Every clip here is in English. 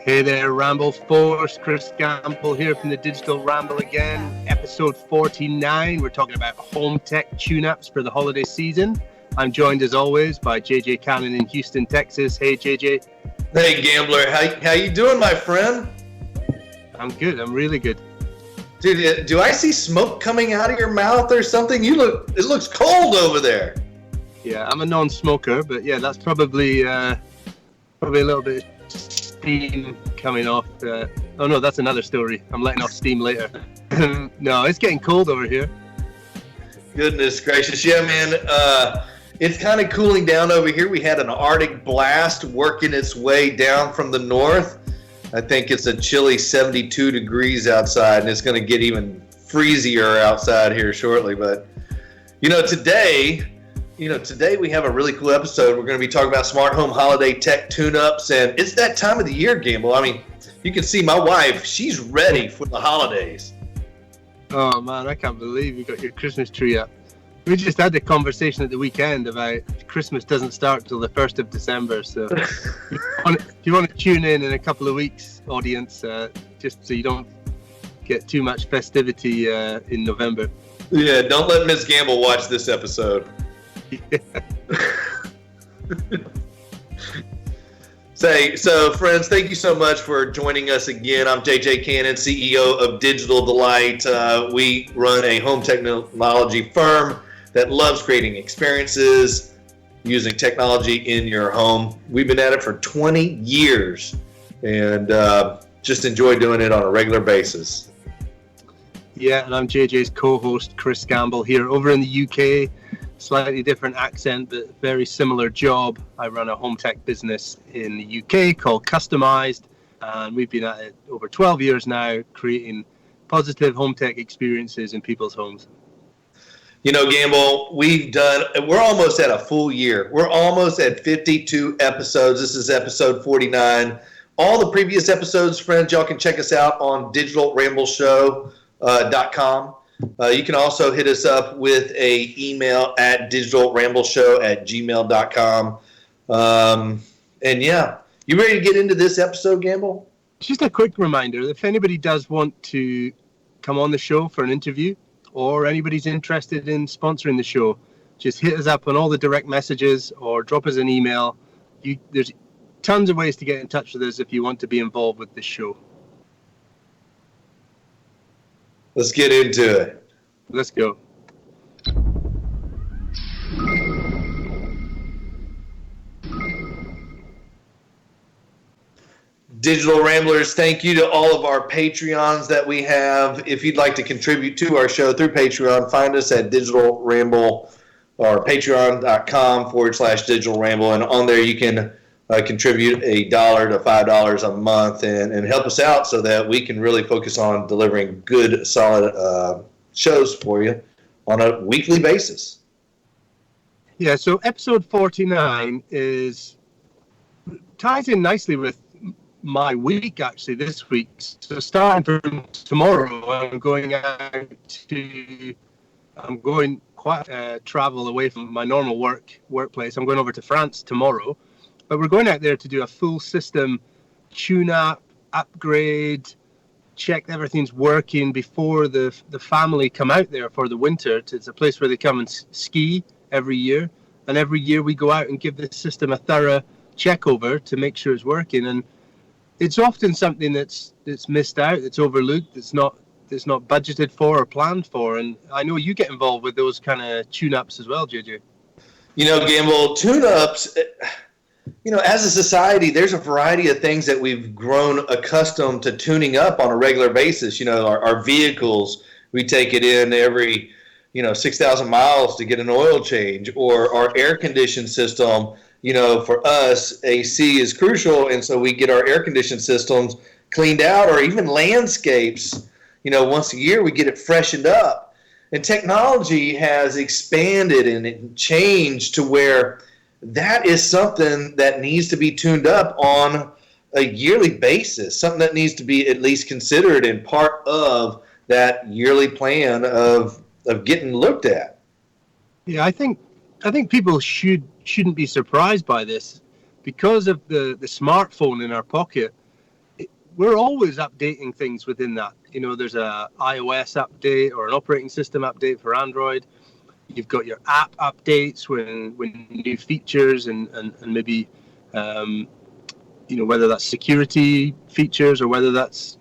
Hey there, Ramble Force. Chris Gamble here from the Digital Ramble again. Episode 49. We're talking about home tech tune-ups for the holiday season. I'm joined as always by JJ Cannon in Houston, Texas. Hey, JJ. Hey, Gambler. How you doing, my friend? I'm good. I'm really good. Dude, do I see smoke coming out of your mouth or something? It looks cold over there. Yeah, I'm a non-smoker, but yeah, that's probably a little bit steam coming off. Oh no, that's another story. I'm letting off steam later. No, it's getting cold over here. Goodness gracious. Yeah, man. It's kind of cooling down over here. We had an Arctic blast working its way down from the north. I think it's a chilly 72 degrees outside, and it's going to get even freezier outside here shortly. But, today we have a really cool episode. We're going to be talking about smart home holiday tech tune-ups, and it's that time of the year, Gamble. I mean, you can see my wife, she's ready for the holidays. Oh, man, I can't believe you got your Christmas tree up. We just had the conversation at the weekend about Christmas doesn't start till the 1st of December. So if you want to tune in a couple of weeks, audience, just so you don't get too much festivity in November. Yeah, don't let Ms. Gamble watch this episode. Yeah. So friends, thank you so much for joining us again. I'm JJ Cannon, CEO of Digital Delight. We run a home technology firm that loves creating experiences using technology in your home. We've been at it for 20 years and just enjoy doing it on a regular basis. Yeah, and I'm JJ's co-host, Chris Gamble, here over in the UK. Slightly different accent, but very similar job. I run a home tech business in the UK called Customized, and we've been at it over 12 years now, creating positive home tech experiences in people's homes. Gamble, we're almost at a full year. We're almost at 52 episodes. This is episode 49. All the previous episodes, friends, y'all can check us out on digitalrambleshow.com. You can also hit us up with an email at digitalrambleshow@gmail.com. And yeah, you ready to get into this episode, Gamble? Just a quick reminder, if anybody does want to come on the show for an interview or anybody's interested in sponsoring the show, just hit us up on all the direct messages or drop us an email. There's tons of ways to get in touch with us if you want to be involved with this show. Let's get into it. Let's go. Digital Ramblers, thank you to all of our Patreons that we have. If you'd like to contribute to our show through Patreon, find us at Digital Ramble or patreon.com/Digital Ramble. And on there you can contribute $1 to $5 a month and help us out so that we can really focus on delivering good, solid shows for you on a weekly basis. Yeah, so episode 49 ties in nicely with my week, actually, this week. So starting from tomorrow, I'm going travel away from my normal workplace. I'm going over to France tomorrow. But we're going out there to do a full system tune-up, upgrade, check everything's working before the family come out there for the winter. It's a place where they come and ski every year. And every year we go out and give the system a thorough check over to make sure it's working. And it's often something that's missed out, that's overlooked, that's not budgeted for or planned for. And I know you get involved with those kind of tune-ups as well, JJ. Gamble, tune-ups... as a society, there's a variety of things that we've grown accustomed to tuning up on a regular basis. Our vehicles, we take it in every, 6,000 miles to get an oil change, or our air conditioning system. For us, AC is crucial, and so we get our air conditioning systems cleaned out, or even landscapes. Once a year we get it freshened up. And technology has expanded and changed to where that is something that needs to be tuned up on a yearly basis, something that needs to be at least considered and part of that yearly plan of getting looked at. Yeah, I think people shouldn't be surprised by this because of the smartphone in our pocket. we're always updating things within that. There's a iOS update or an operating system update for Android. You've got your app updates when new features and maybe whether that's security features or whether that's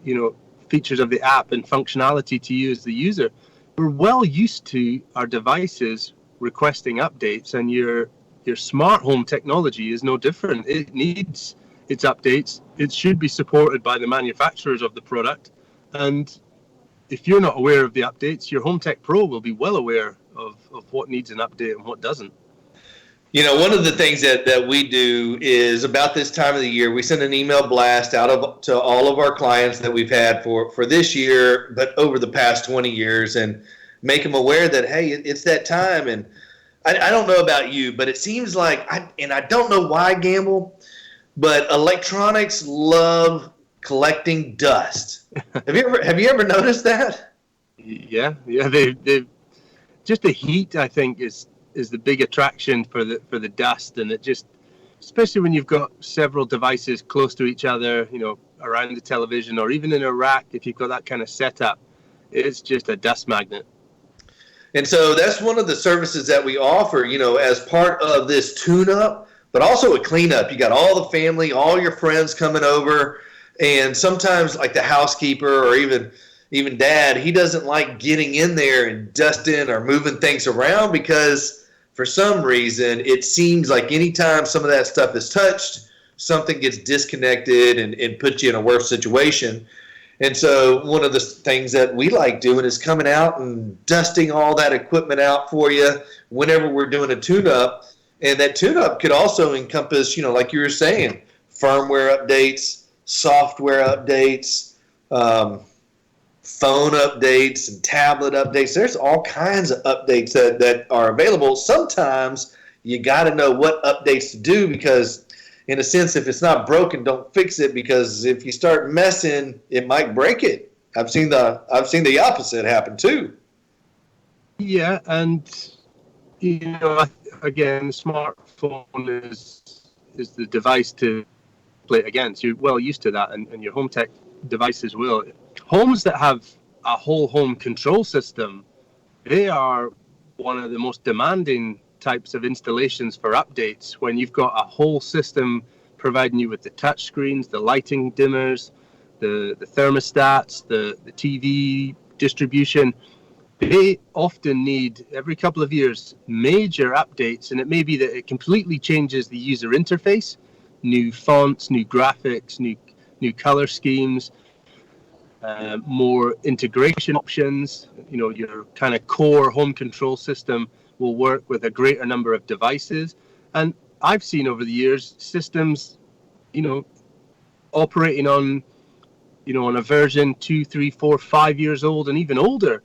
features of the app and functionality to you as the user. We're well used to our devices requesting updates, and your smart home technology is no different. It needs its updates. It should be supported by the manufacturers of the product, and if you're not aware of the updates, your Home Tech Pro will be well aware of what needs an update and what doesn't. One of the things that we do is about this time of the year, we send an email blast out to all of our clients that we've had for this year, but over the past 20 years, and make them aware that, hey, it's that time. And I don't know about you, but it seems like, I don't know why, Gamble, but electronics love collecting dust. Have you ever noticed that? Yeah. They just the heat, I think, is the big attraction for the dust, and it just, especially when you've got several devices close to each other, around the television or even in a rack, if you've got that kind of setup, it's just a dust magnet. And so that's one of the services that we offer, as part of this tune-up, but also a cleanup. You got all the family, all your friends coming over, and sometimes like the housekeeper or even dad, he doesn't like getting in there and dusting or moving things around because for some reason it seems like anytime some of that stuff is touched, something gets disconnected and puts you in a worse situation. And so one of the things that we like doing is coming out and dusting all that equipment out for you whenever we're doing a tune-up. And that tune-up could also encompass, like you were saying, firmware updates, software updates, phone updates and tablet updates. There's all kinds of updates that are available. Sometimes you got to know what updates to do because, in a sense, if it's not broken, don't fix it, because if you start messing, it might break it. I've seen the opposite happen too. Yeah, and again, the smartphone is the device to play it again. So you're well used to that, and your home tech devices will. Homes that have a whole home control system, they are one of the most demanding types of installations for updates, when you've got a whole system providing you with the touch screens, the lighting dimmers, the thermostats, the TV distribution. They often need, every couple of years, major updates, and it may be that it completely changes the user interface, new fonts, new graphics, new color schemes, more integration options. Your kind of core home control system will work with a greater number of devices. And I've seen over the years systems, operating on a version 2, 3, 4, 5 years old and even older.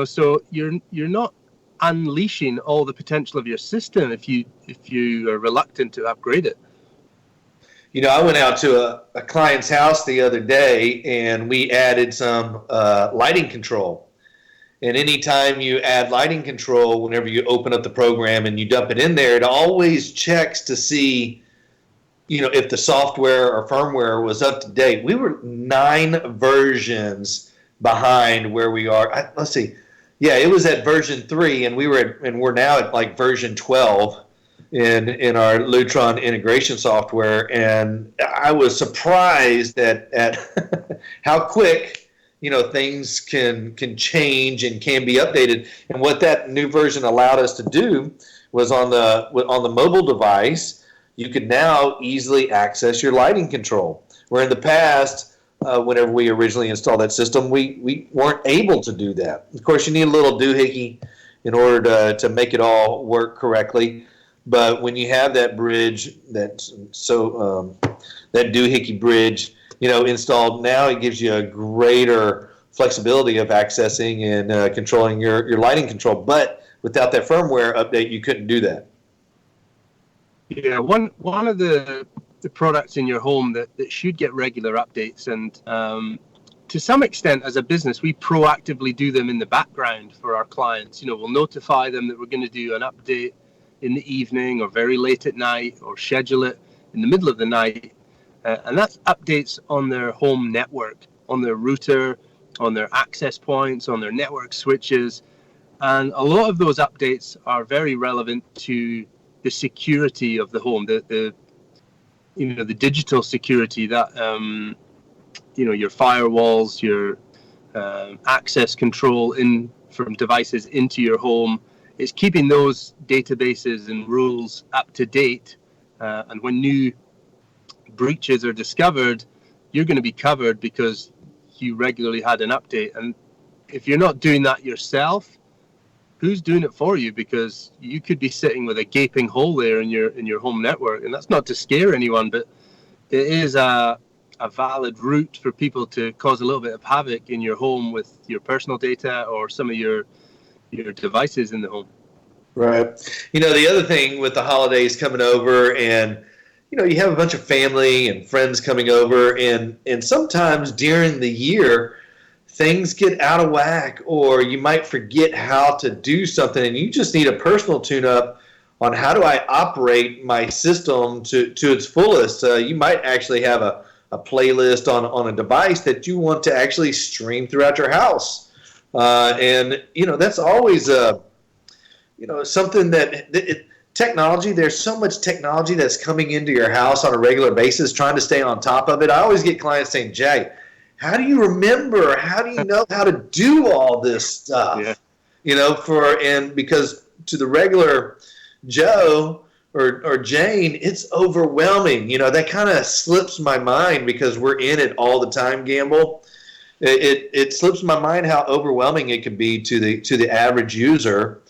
So you're not unleashing all the potential of your system if you are reluctant to upgrade it. I went out to a client's house the other day, and we added some lighting control. And anytime you add lighting control, whenever you open up the program and you dump it in there, it always checks to see, if the software or firmware was up to date. We were 9 versions behind where we are. Let's see. Yeah, it was at version 3, and we're now at like version 12. In our Lutron integration software, and I was surprised at how quick things can change and can be updated. And what that new version allowed us to do was on the mobile device, you could now easily access your lighting control. Where in the past, whenever we originally installed that system, we weren't able to do that. Of course, you need a little doohickey in order to make it all work correctly. But when you have that bridge, that doohickey bridge, installed, now it gives you a greater flexibility of accessing and controlling your lighting control. But without that firmware update, you couldn't do that. Yeah, one of the products in your home that should get regular updates, and to some extent, as a business, we proactively do them in the background for our clients. We'll notify them that we're going to do an update in the evening or very late at night, or schedule it in the middle of the night. And that's updates on their home network, on their router, on their access points, on their network switches. And a lot of those updates are very relevant to the security of the home, the digital security that your firewalls, your access control in from devices into your home. It's keeping those databases and rules up to date. And when new breaches are discovered, you're going to be covered because you regularly had an update. And if you're not doing that yourself, who's doing it for you? Because you could be sitting with a gaping hole there in your home network. And that's not to scare anyone, but it is a valid route for people to cause a little bit of havoc in your home with your personal data or some of your devices in the home. Right. The other thing with the holidays coming over, and you have a bunch of family and friends coming over, and sometimes during the year things get out of whack, or you might forget how to do something, and you just need a personal tune-up on how do I operate my system to its fullest. You might actually have a playlist on a device that you want to actually stream throughout your house, and that's always something that technology. There's so much technology that's coming into your house on a regular basis. Trying to stay on top of it. I always get clients saying, "Jay, how do you remember? How do you know how to do all this stuff?" Yeah. Because to the regular Joe or Jane, it's overwhelming. That kind of slips my mind because we're in it all the time, Gamble. It slips my mind how overwhelming it can be to the average user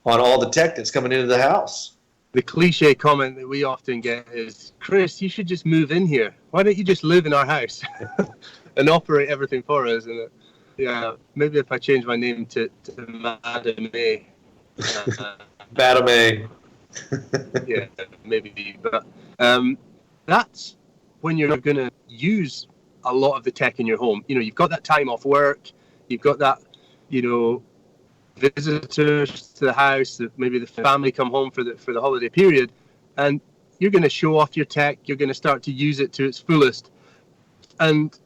on all the tech that's coming into the house. The cliche comment that we often get is, "Chris, you should just move in here. Why don't you just live in our house and operate everything for us?" And maybe if I change my name to Madam A. Madam A. Yeah, maybe. But that's when you're going to use a lot of the tech in your home. You've got that time off work. You've got that, visitors to the house, maybe the family come home for the holiday period, and you're going to show off your tech. You're going to start to use it to its fullest, and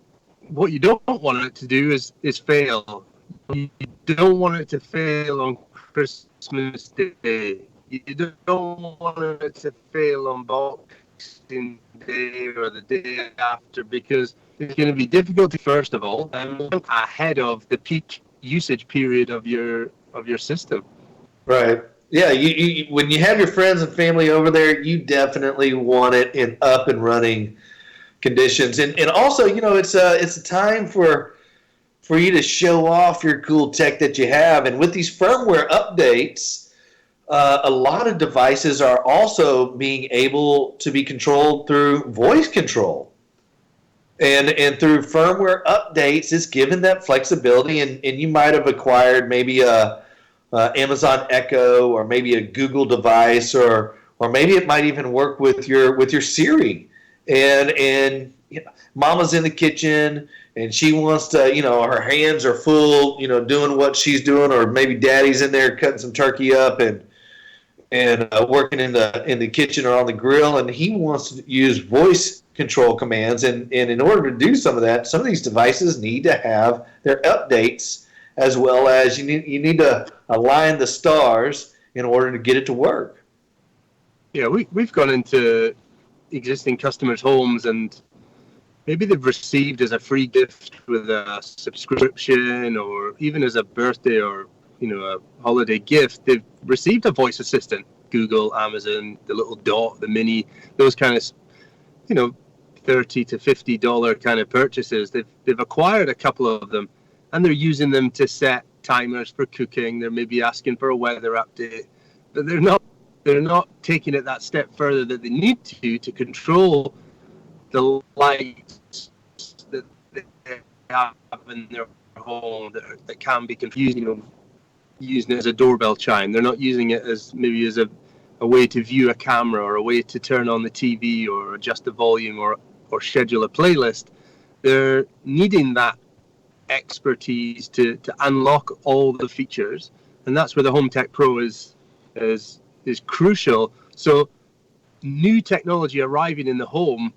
what you don't want it to do is fail. You don't want it to fail on Christmas Day. You don't want it to fail on Boxing Day or the day after, because it's going to be difficult, first of all, ahead of the peak usage period of your system. Right. Yeah. You when you have your friends and family over there, you definitely want it in up and running conditions, and also it's a time for you to show off your cool tech that you have. And with these firmware updates, a lot of devices are also being able to be controlled through voice control. And through firmware updates, it's given that flexibility, and you might have acquired maybe a Amazon Echo, or maybe a Google device, or maybe it might even work with your Siri. And Mama's in the kitchen and she wants to, her hands are full, doing what she's doing, or maybe Daddy's in there cutting some turkey up and working in the kitchen or on the grill, and he wants to use voice control commands. And in order to do some of that, some of these devices need to have their updates, as well as you need to align the stars in order to get it to work. Yeah, we've gone into existing customers' homes, and maybe they've received as a free gift with a subscription, or even as a birthday or a holiday gift, they've received a voice assistant. Google, Amazon, the little Dot, the Mini, those kind of $30 to $50 kind of purchases. They've acquired a couple of them, and they're using them to set timers for cooking. They're maybe asking for a weather update, but they're not taking it that step further that they need to control the lights that they have in their home that can be confusing. Using it as a doorbell chime. They're not using it as maybe as a way to view a camera, or a way to turn on the TV or adjust the volume or schedule a playlist. They're needing that expertise to unlock all the features, and that's where the Home Tech Pro is crucial. So new technology arriving in the home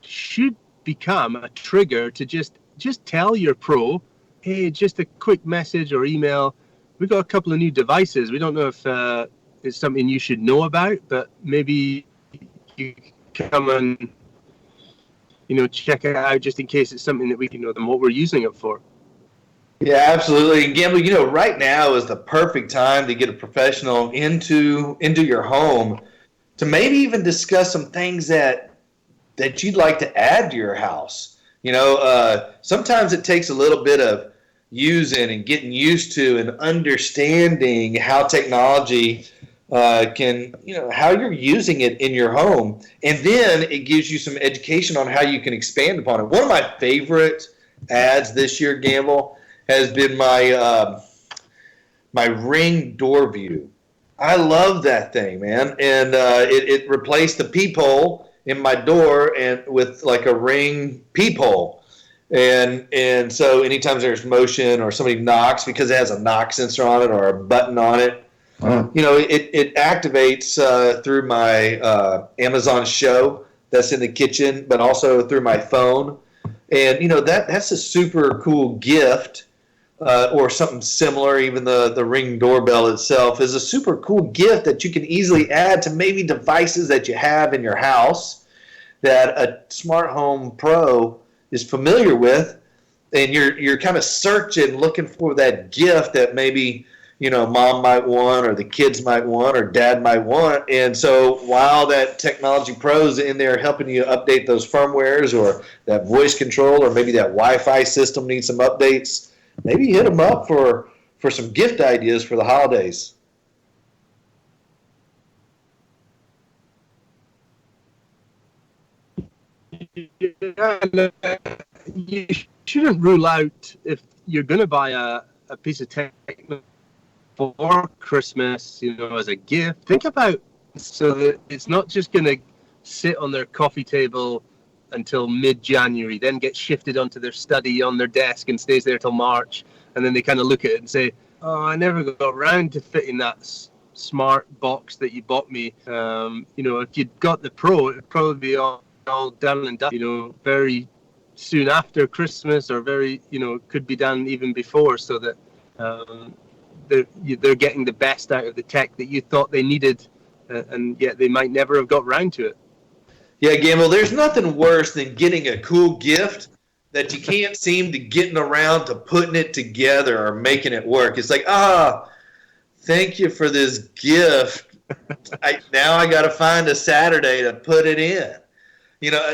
should become a trigger to just tell your pro, hey, just a quick message or email. We've got a couple of new devices. We don't know if it's something you should know about, but maybe you come and check it out just in case it's something that we can know them what we're using it for. Yeah, absolutely. Gamble, right now is the perfect time to get a professional into your home to maybe even discuss some things that you'd like to add to your house. Sometimes it takes a little bit of using and getting used to and understanding how technology can, how you're using it in your home. And then it gives you some education on how you can expand upon it. One of my favorite ads this year, Gamble, has been my Ring door view. I love that thing, man. And it replaced the peephole in my door and with like a Ring peephole. And so anytime there's motion or somebody knocks, because it has a knock sensor on it or a button on it, it activates through my Amazon Show that's in the kitchen, but also through my phone. And, that's a super cool gift. Or something similar, even the Ring doorbell itself is a super cool gift that you can easily add to maybe devices that you have in your house that a smart home pro is familiar with, and you're kind of searching, looking for that gift that maybe mom might want, or the kids might want, or dad might want. And so while that technology pro is in there helping you update those firmwares, or that voice control, or maybe that Wi-Fi system needs some updates, maybe hit them up for some gift ideas for the holidays. You shouldn't rule out, if you're going to buy a piece of tech for Christmas, as a gift, think about so that it's not just going to sit on their coffee table until mid-January, then get shifted onto their study on their desk and stays there till March, and then they kind of look at it and say, oh, I never got around to fitting that smart box that you bought me. If you'd got the Pro, it'd probably be all done and done, very soon after Christmas, or could be done even before, so that they're getting the best out of the tech that you thought they needed, and yet they might never have got round to it. Yeah, Gamble, there's nothing worse than getting a cool gift that you can't seem to getting around to putting it together or making it work. It's like, thank you for this gift. Now I got to find a Saturday to put it in.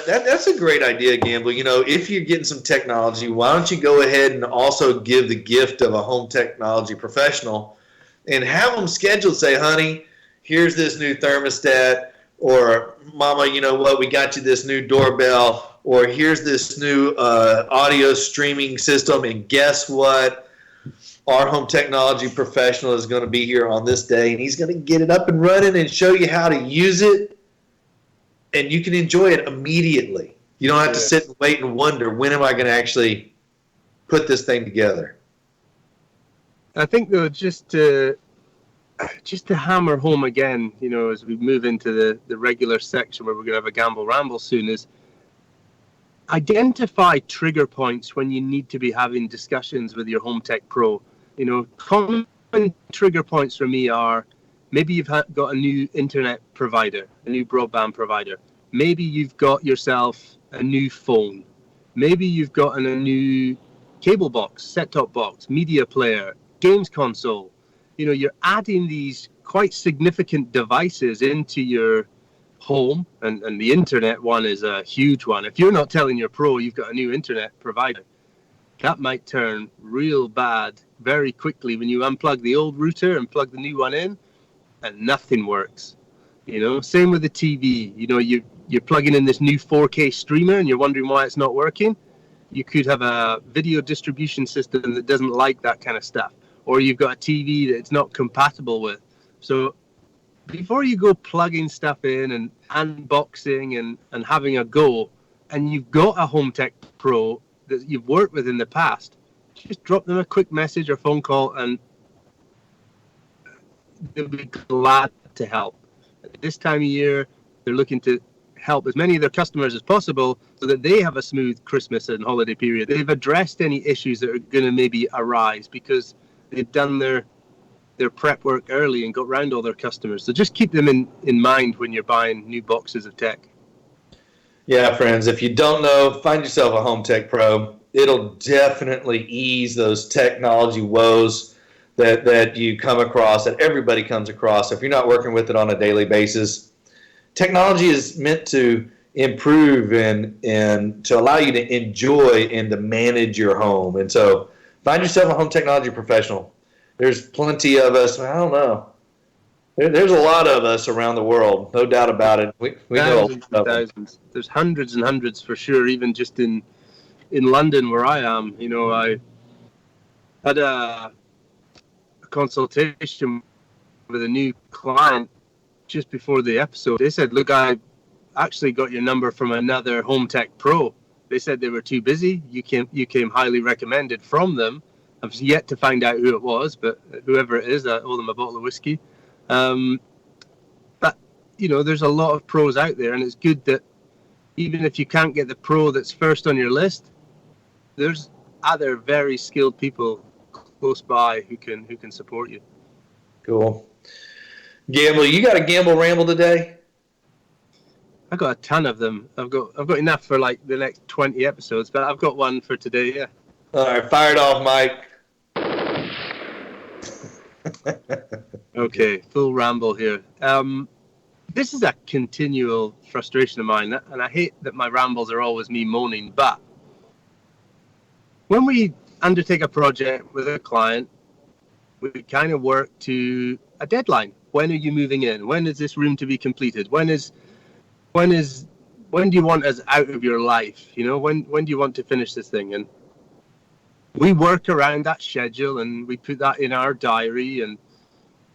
That's a great idea, Gamble. If you're getting some technology, why don't you go ahead and also give the gift of a home technology professional and have them scheduled, say, honey, here's this new thermostat, or mama, you know what, we got you this new doorbell, or here's this new audio streaming system, and guess what? Our home technology professional is going to be here on this day, and he's going to get it up and running and show you how to use it, and you can enjoy it immediately. You don't have to sit and wait and wonder, when am I going to actually put this thing together? I think, though, just to hammer home again, as we move into the regular section where we're going to have a Gamble Ramble soon, is identify trigger points when you need to be having discussions with your home tech pro. Common trigger points for me are, maybe you've got a new internet provider, a new broadband provider. Maybe you've got yourself a new phone. Maybe you've gotten a new cable box, set-top box, media player, games console. You're adding these quite significant devices into your home, and the internet one is a huge one. If you're not telling your pro you've got a new internet provider, that might turn real bad very quickly when you unplug the old router and plug the new one in, and nothing works. Same with the TV. You're plugging in this new 4K streamer and you're wondering why it's not working. You could have a video distribution system that doesn't like that kind of stuff, or you've got a TV that it's not compatible with. So before you go plugging stuff in and unboxing and having a go, and you've got a home tech pro that you've worked with in the past, just drop them a quick message or phone call, and they'll be glad to help. At this time of year, they're looking to help as many of their customers as possible so that they have a smooth Christmas and holiday period. They've addressed any issues that are going to maybe arise because they've done their prep work early and got round all their customers. So just keep them in mind when you're buying new boxes of tech. Yeah, friends, if you don't know, find yourself a home tech pro. It'll definitely ease those technology woes that you come across, that everybody comes across. If you're not working with it on a daily basis, technology is meant to improve and to allow you to enjoy and to manage your home. And so find yourself a home technology professional. There's plenty of us. I don't know. There's a lot of us around the world, no doubt about it. We know thousands. There's hundreds and hundreds for sure, even just in London where I am. You know, I had a consultation with a new client just before the episode. They said, look, I actually got your number from another home tech pro. They said they were too busy. You came highly recommended from them. I've yet to find out who it was, but whoever it is, I owe them a bottle of whiskey. But, you know, there's a lot of pros out there, and it's good that even if you can't get the pro that's first on your list, there's other very skilled people close by who can support you. Cool. Gamble, you got a Gamble Ramble today? I got a ton of them. I've got enough for like the next 20 episodes, but I've got one for today, yeah. All right, fire it off, Mike. Okay, full ramble here. This is a continual frustration of mine, and I hate that my rambles are always me moaning, but when we undertake a project with a client, we kind of work to a deadline. When are you moving in? When is this room to be completed? When do you want us out of your life? You know, when do you want to finish this thing? And we work around that schedule and we put that in our diary, and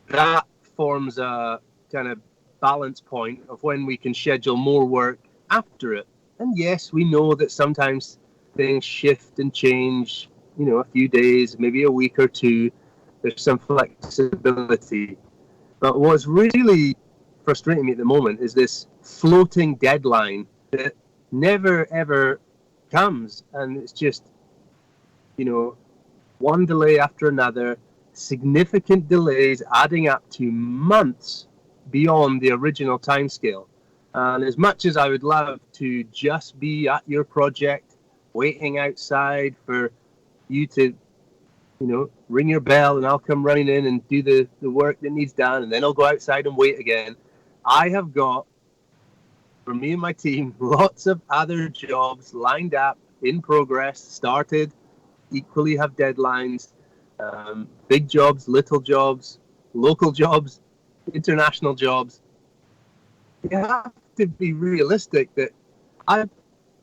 that forms a kind of balance point of when we can schedule more work after it. And yes, we know that sometimes things shift and change, you know, a few days, maybe a week or two. There's some flexibility. But what's really frustrating me at the moment is this floating deadline that never, ever comes. And it's just, you know, one delay after another, significant delays adding up to months beyond the original timescale. And as much as I would love to just be at your project, waiting outside for you to, you know, ring your bell and I'll come running in and do the work that needs done, and then I'll go outside and wait again. I have got, for me and my team, lots of other jobs lined up, in progress, started, equally have deadlines, big jobs, little jobs, local jobs, international jobs. You have to be realistic that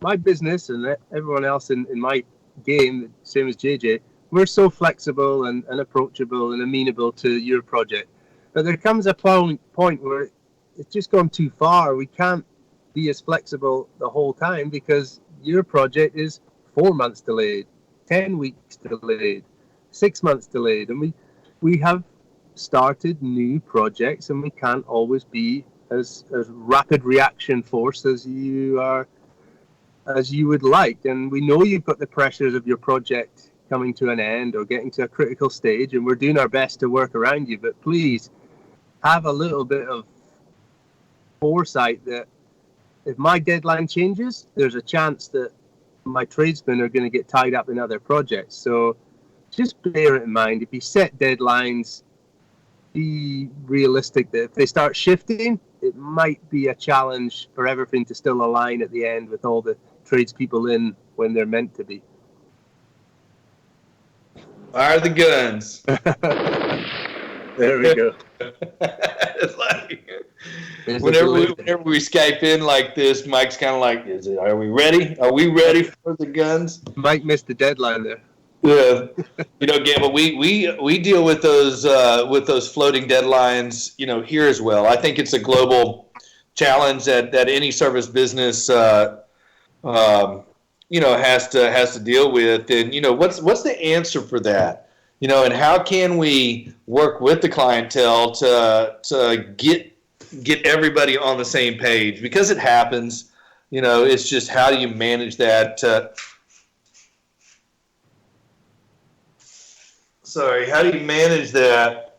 my business and everyone else in my game, same as JJ, we're so flexible and approachable and amenable to your project. But there comes a point where it's just gone too far. We can't be as flexible the whole time because your project is 4 months delayed, 10 weeks delayed, 6 months delayed. And we have started new projects and we can't always be as rapid reaction force as you would like. And we know you've got the pressures of your project coming to an end or getting to a critical stage, and we're doing our best to work around you, but please have a little bit of foresight that if my deadline changes, there's a chance that my tradesmen are going to get tied up in other projects. So just bear it in mind. If you set deadlines, be realistic that if they start shifting, it might be a challenge for everything to still align at the end with all the tradespeople in when they're meant to be. Fire the guns. There we go. It's like, whenever we Skype in like this, Mike's kind of like, are we ready? Are we ready for the guns? Mike missed the deadline there. Yeah, you know, Gamble, we deal with those floating deadlines, you know, here as well. I think it's a global challenge that any service business, you know, has to deal with. And you know, what's the answer for that? You know, and how can we work with the clientele to get get everybody on the same page, because it happens. It's just, how do you manage that? How do you manage that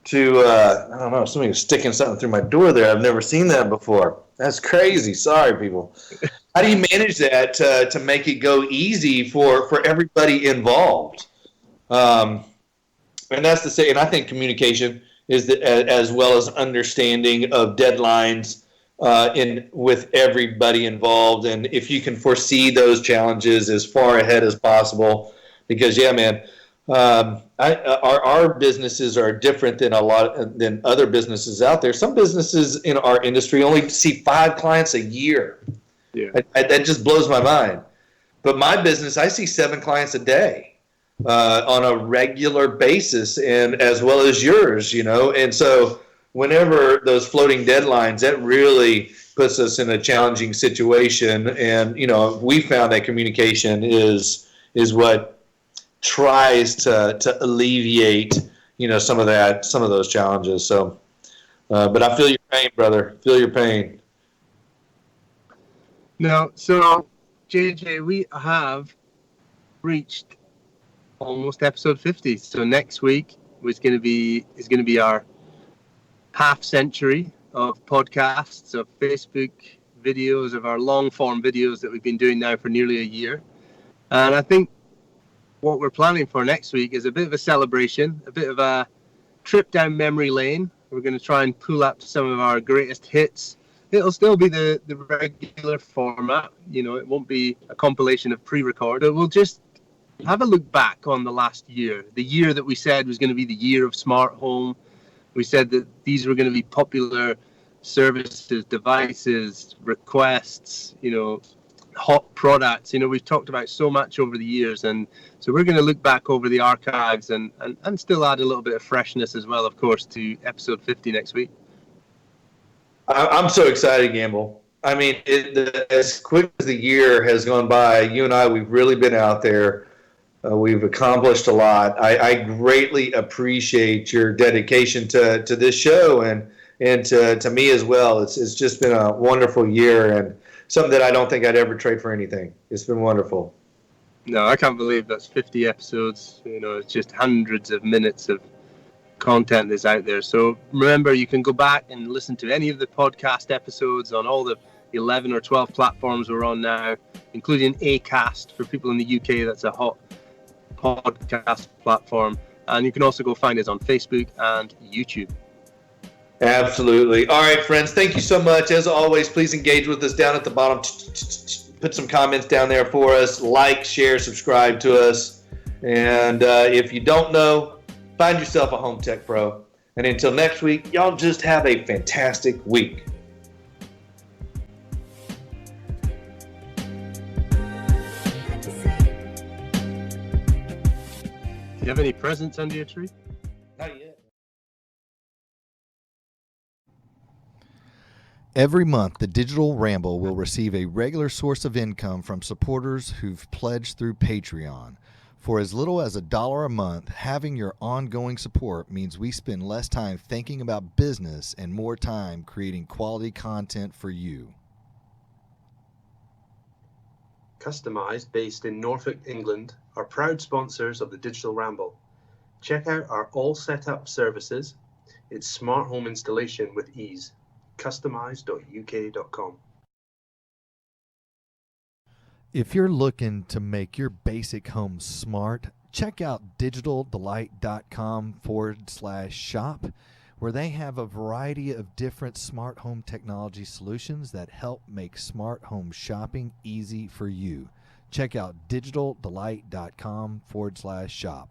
to, I don't know, somebody's sticking something through my door there. I've never seen that before. That's crazy. Sorry, people. How do you manage that to make it go easy for everybody involved? And that's to say, and I think communication is as well as understanding of deadlines with everybody involved. And if you can foresee those challenges as far ahead as possible, because our businesses are different than than other businesses out there. Some businesses in our industry only see 5 clients a year. Yeah, that just blows my mind. But my business, I see 7 clients a day on a regular basis, and as well as yours. And so whenever those floating deadlines, that really puts us in a challenging situation. And we found that communication is what tries to alleviate some of those challenges. So but I feel your pain, brother. Feel your pain. No, so JJ, we have reached almost episode 50. So next week is going to be our half century of podcasts, of Facebook videos, of our long form videos that we've been doing now for nearly a year. And I think what we're planning for next week is a bit of a celebration, a bit of a trip down memory lane. We're going to try and pull up some of our greatest hits. It'll still be the regular format. It won't be a compilation of pre-recorded. We'll just have a look back on the last year, the year that we said was going to be the year of smart home. We said that these were going to be popular services, devices, requests, hot products. We've talked about so much over the years, and so we're going to look back over the archives and still add a little bit of freshness as well, of course, to episode 50 next week. I'm so excited, Gamble. I mean, as quick as the year has gone by, you and I, we've really been out there. We've accomplished a lot. I greatly appreciate your dedication to this show and to me as well. It's just been a wonderful year, and something that I don't think I'd ever trade for anything. It's been wonderful. No, I can't believe that's 50 episodes. It's just hundreds of minutes of content that's out there. So remember, you can go back and listen to any of the podcast episodes on all the 11 or 12 platforms we're on now, including Acast for people in the UK. That's a hot podcast platform. And you can also go find us on Facebook and YouTube. Absolutely. All right, friends, thank you so much. As always, please engage with us down at the bottom. Put some comments down there for us. Like, share, subscribe to us. And if you don't know, find yourself a home tech pro. And until next week, y'all just have a fantastic week. Do you have any presents under your tree? Not yet. Every month, the Digital Ramble will receive a regular source of income from supporters who've pledged through Patreon. For as little as $1 a month, having your ongoing support means we spend less time thinking about business and more time creating quality content for you. Customized, based in Norfolk, England, are proud sponsors of the Digital Ramble. Check out our all set up services. It's smart home installation with ease. Customize.uk.com. If you're looking to make your basic home smart, check out digitaldelight.com/shop, where they have a variety of different smart home technology solutions that help make smart home shopping easy for you. Check out digitaldelight.com/shop.